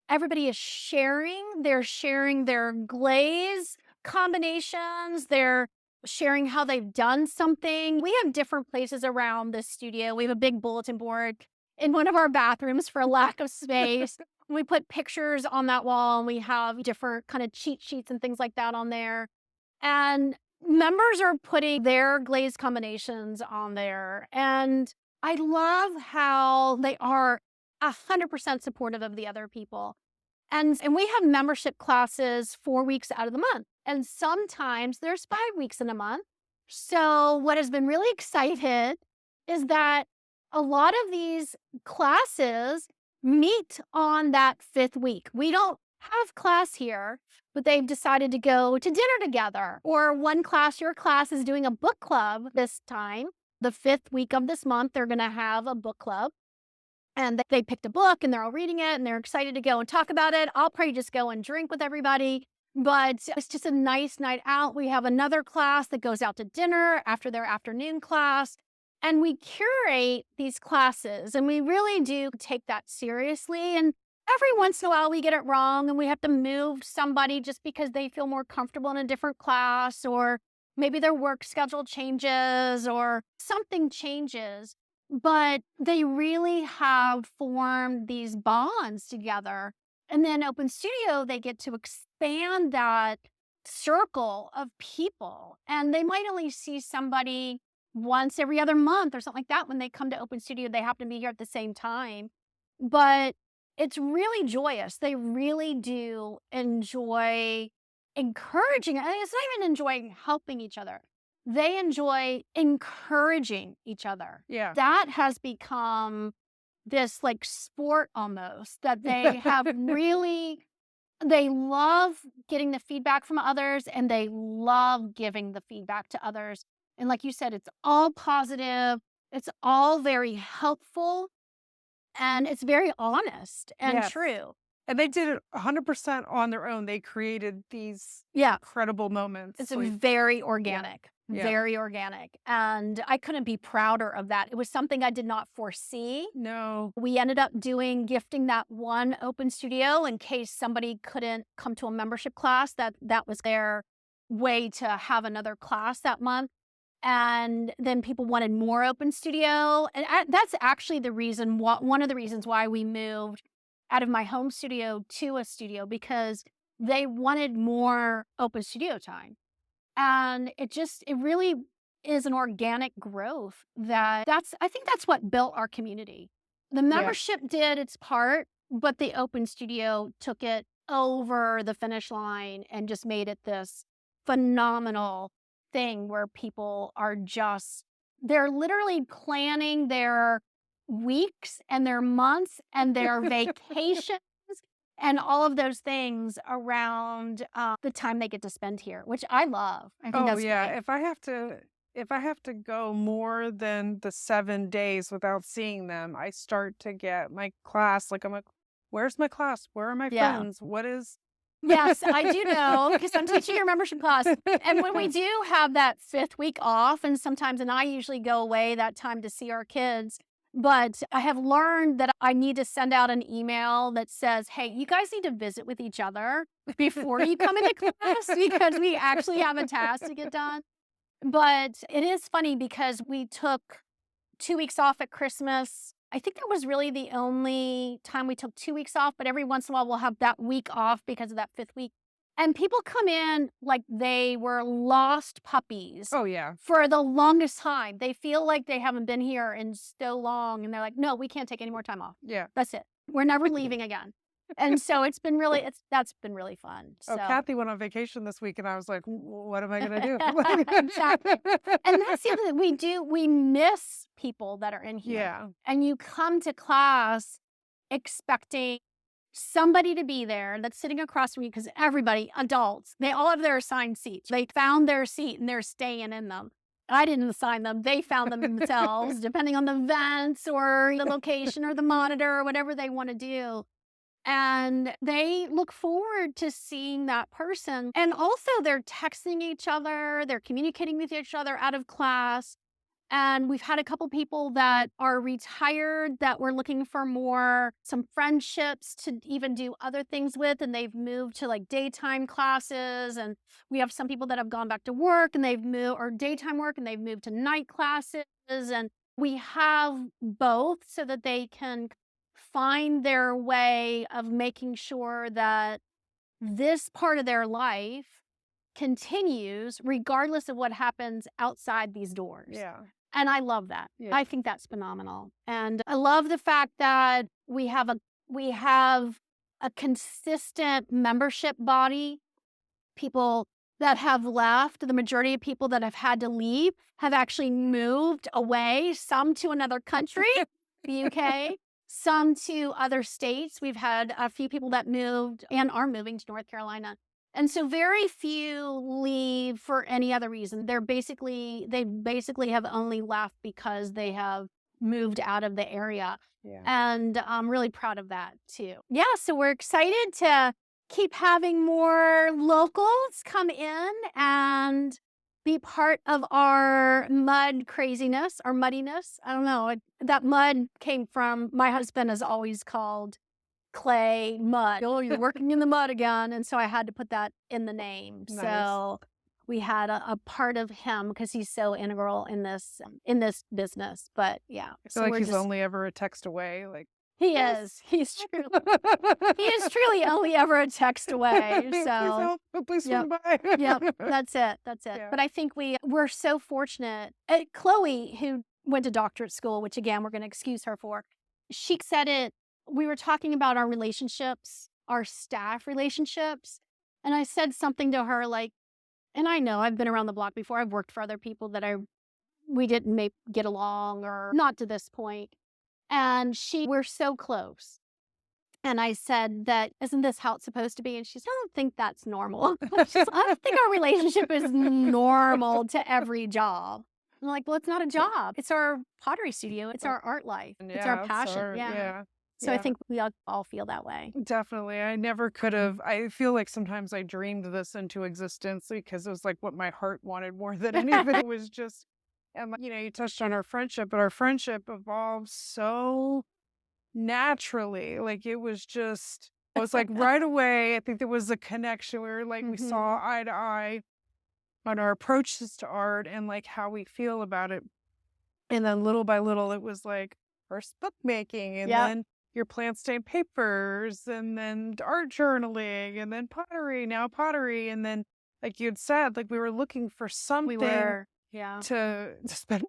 everybody is sharing. They're sharing their glaze combinations. They're sharing how they've done something. We have different places around the studio. We have a big bulletin board in one of our bathrooms for a lack of space. We put pictures on that wall and we have different kind of cheat sheets and things like that on there. And members are putting their glaze combinations on there. And I love how they are 100% supportive of the other people. And we have membership classes 4 weeks out of the month. And sometimes there's 5 weeks in a month. So what has been really excited is that a lot of these classes meet on that 5th week. We don't have class here, but they've decided to go to dinner together. Or your class is doing a book club this time. The 5th week of this month, they're going to have a book club. And they picked a book and they're all reading it and they're excited to go and talk about it. I'll probably just go and drink with everybody. But it's just a nice night out. We have another class that goes out to dinner after their afternoon class. And we curate these classes and we really do take that seriously. And every once in a while we get it wrong and we have to move somebody just because they feel more comfortable in a different class, or maybe their work schedule changes or something changes. But they really have formed these bonds together. And then Open Studio, they get to expand that circle of people. And they might only see somebody once every other month or something like that when they come to Open Studio. They happen to be here at the same time. But it's really joyous. They really do enjoy encouraging. And it's not even enjoying helping each other. They enjoy encouraging each other. Yeah. That has become this like sport almost that they have really, they love getting the feedback from others and they love giving the feedback to others. And like you said, it's all positive. It's all very helpful and it's very honest and Yes. true. And they did it 100% on their own. They created these Yeah. incredible moments. It's Like, very organic, yeah. very organic. And I couldn't be prouder of that. It was something I did not foresee. No. We ended up gifting that one Open Studio in case somebody couldn't come to a membership class, that was their way to have another class that month. And then people wanted more Open Studio. And that's actually one of the reasons why we moved out of my home studio to a studio, because they wanted more Open Studio time. And it really is an organic growth I think that's what built our community. The Yeah. membership did its part, but the Open Studio took it over the finish line and just made it this phenomenal thing where people they're literally planning their weeks and their months and their vacations and all of those things around the time they get to spend here, which I love. I think Oh that's yeah. great. If I have to go more than the 7 days without seeing them, I start to get my class. Like, I'm like, where's my class? Where are my Yeah. friends? What is Yes, I do know because I'm teaching your membership class. And when we do have that 5th week off, and I usually go away that time to see our kids, but I have learned that I need to send out an email that says, hey, you guys need to visit with each other before you come into class because we actually have a task to get done. But it is funny because we took 2 weeks off at Christmas. I think that was really the only time we took 2 weeks off, but every once in a while we'll have that week off because of that 5th week. And people come in like they were lost puppies Oh yeah. for the longest time. They feel like they haven't been here in so long, and they're like, "No, we can't take any more time off. Yeah. That's it. We're never leaving again." And so that's been really fun. Oh, So Kathy went on vacation this week and I was like, What am I gonna do?" exactly. And that's the other thing we miss people that are in here. Yeah. And you come to class expecting somebody to be there that's sitting across from you because everybody, adults, they all have their assigned seats. They found their seat and they're staying in them. I didn't assign them. They found them themselves, depending on the events or the location or the monitor or whatever they want to do. And they look forward to seeing that person. And also, they're texting each other, they're communicating with each other out of class. And we've had a couple people that are retired that we're looking for some friendships to even do other things with. And they've moved to like daytime classes. And we have some people that have gone back to work and they've moved, or daytime work, and they've moved to night classes. And we have both so that they can find their way of making sure that this part of their life continues regardless of what happens outside these doors. Yeah. And I love that. Yeah. I think that's phenomenal. And I love the fact that we have a consistent membership body. People that have left, the majority of people that have had to leave have actually moved away, some to another country, the UK, some to other states. We've had a few people that moved and are moving to North Carolina. And so very few leave for any other reason. They basically have only left because they have moved out of the area. Yeah. And I'm really proud of that too. Yeah, so we're excited to keep having more locals come in and be part of our mud craziness, our muddiness. I don't know. That mud came from, my husband has always called clay mud. Oh, you're working in the mud again. And so I had to put that in the name. Nice. So we had a part of him because he's so integral in this business. But yeah, I feel like he's only ever a text away. Like he is. He is truly only ever a text away. Please So help. Please yep. swing by. Yep, that's it. That's it. Yeah. But I think we're so fortunate. Chloe, who went to doctorate school, which again we're going to excuse her for, she said it. We were talking about our relationships, our staff relationships, and I said something to her like, and I know I've been around the block before. I've worked for other people that we didn't get along, or not to this point. And we're so close. And I said that, isn't this how it's supposed to be? And she said, I don't think that's normal. I don't think our relationship is normal to every job. I'm like, well, it's not a job. It's our pottery studio. It's our art life. It's our passion. Yeah. So I think we all feel that way. Definitely. I never could have. I feel like sometimes I dreamed this into existence because it was like what my heart wanted more than anything. It was just, and you touched on our friendship, but our friendship evolved so naturally. Like it was like right away, I think there was a connection where like we saw eye to eye on our approaches to art and like how we feel about it. And then little by little, it was like first bookmaking and then your plant stained papers and then art journaling and then now pottery. And then like you had said, like we were looking for something to spend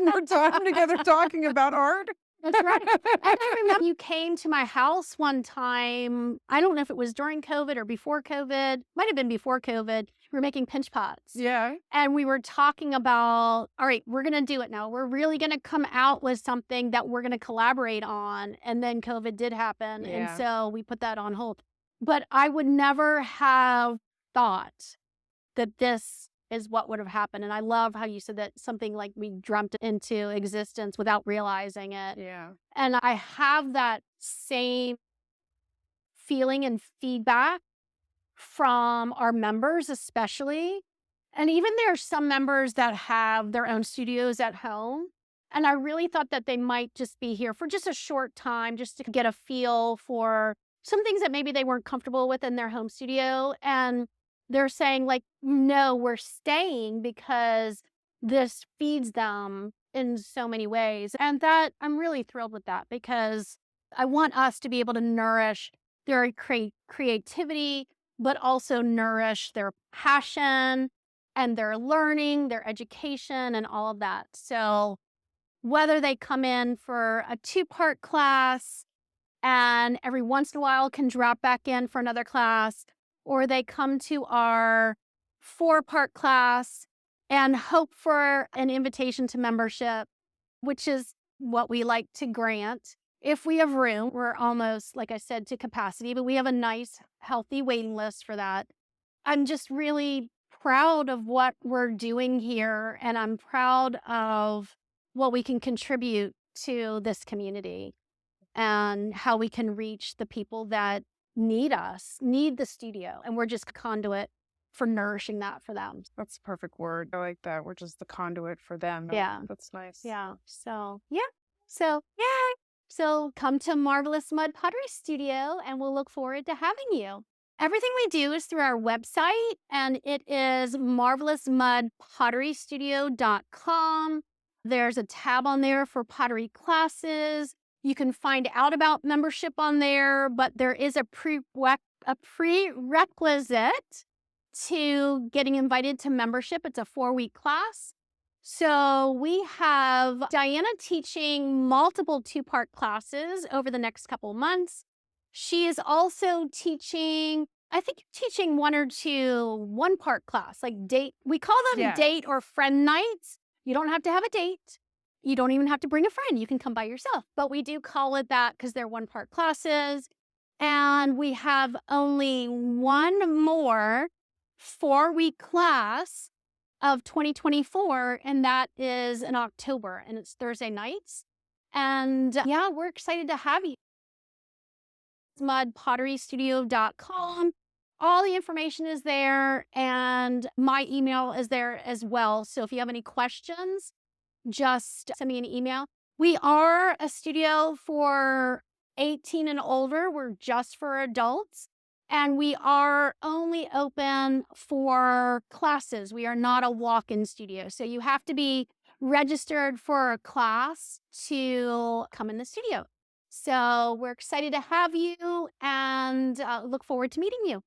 more time together talking about art. That's right. And I remember you came to my house one time. I don't know if it was during COVID or before COVID. Might have been before COVID. We were making pinch pots. Yeah. And we were talking about, all right, we're going to do it now. We're really going to come out with something that we're going to collaborate on. And then COVID did happen. Yeah. And so we put that on hold. But I would never have thought that this is what would have happened. And I love how you said that something like we dreamt into existence without realizing it. Yeah. And I have that same feeling and feedback from our members, especially. And even there's some members that have their own studios at home. And I really thought that they might just be here for just a short time, just to get a feel for some things that maybe they weren't comfortable with in their home studio. And they're saying like, no, we're staying because this feeds them in so many ways. And that I'm really thrilled with that because I want us to be able to nourish their creativity, but also nourish their passion and their learning, their education, and all of that. So whether they come in for a 2-part class and every once in a while can drop back in for another class, or they come to our 4-part class and hope for an invitation to membership, which is what we like to grant. If we have room, we're almost, like I said, to capacity, but we have a nice, healthy waiting list for that. I'm just really proud of what we're doing here, and I'm proud of what we can contribute to this community and how we can reach the people that need us, need the studio, and we're just conduit for nourishing that for them. That's the perfect word. I like that. We're just the conduit for them. Yeah. That's nice. Yeah. So, yeah. So, yeah. So, come to Marvelous Mud Pottery Studio and we'll look forward to having you. Everything we do is through our website, and it is marvelousmudpotterystudio.com. There's a tab on there for pottery classes. You can find out about membership on there, but there is a prerequisite to getting invited to membership. It's a 4-week class. So we have Diana teaching multiple 2-part classes over the next couple months. She is also teaching, I think you're teaching 1 or 2 1-part class, like date. We call them Yeah. date or friend nights. You don't have to have a date. You don't even have to bring a friend. You can come by yourself. But we do call it that because they're 1-part classes. And we have only one more 4-week class of 2024, and that is in October, and it's Thursday nights. And yeah, we're excited to have you. Mudpotterystudio.com. All the information is there, and my email is there as well. So if you have any questions, just send me an email. We are a studio for 18 and older. We're just for adults. And we are only open for classes. We are not a walk-in studio. So you have to be registered for a class to come in the studio. So we're excited to have you and look forward to meeting you.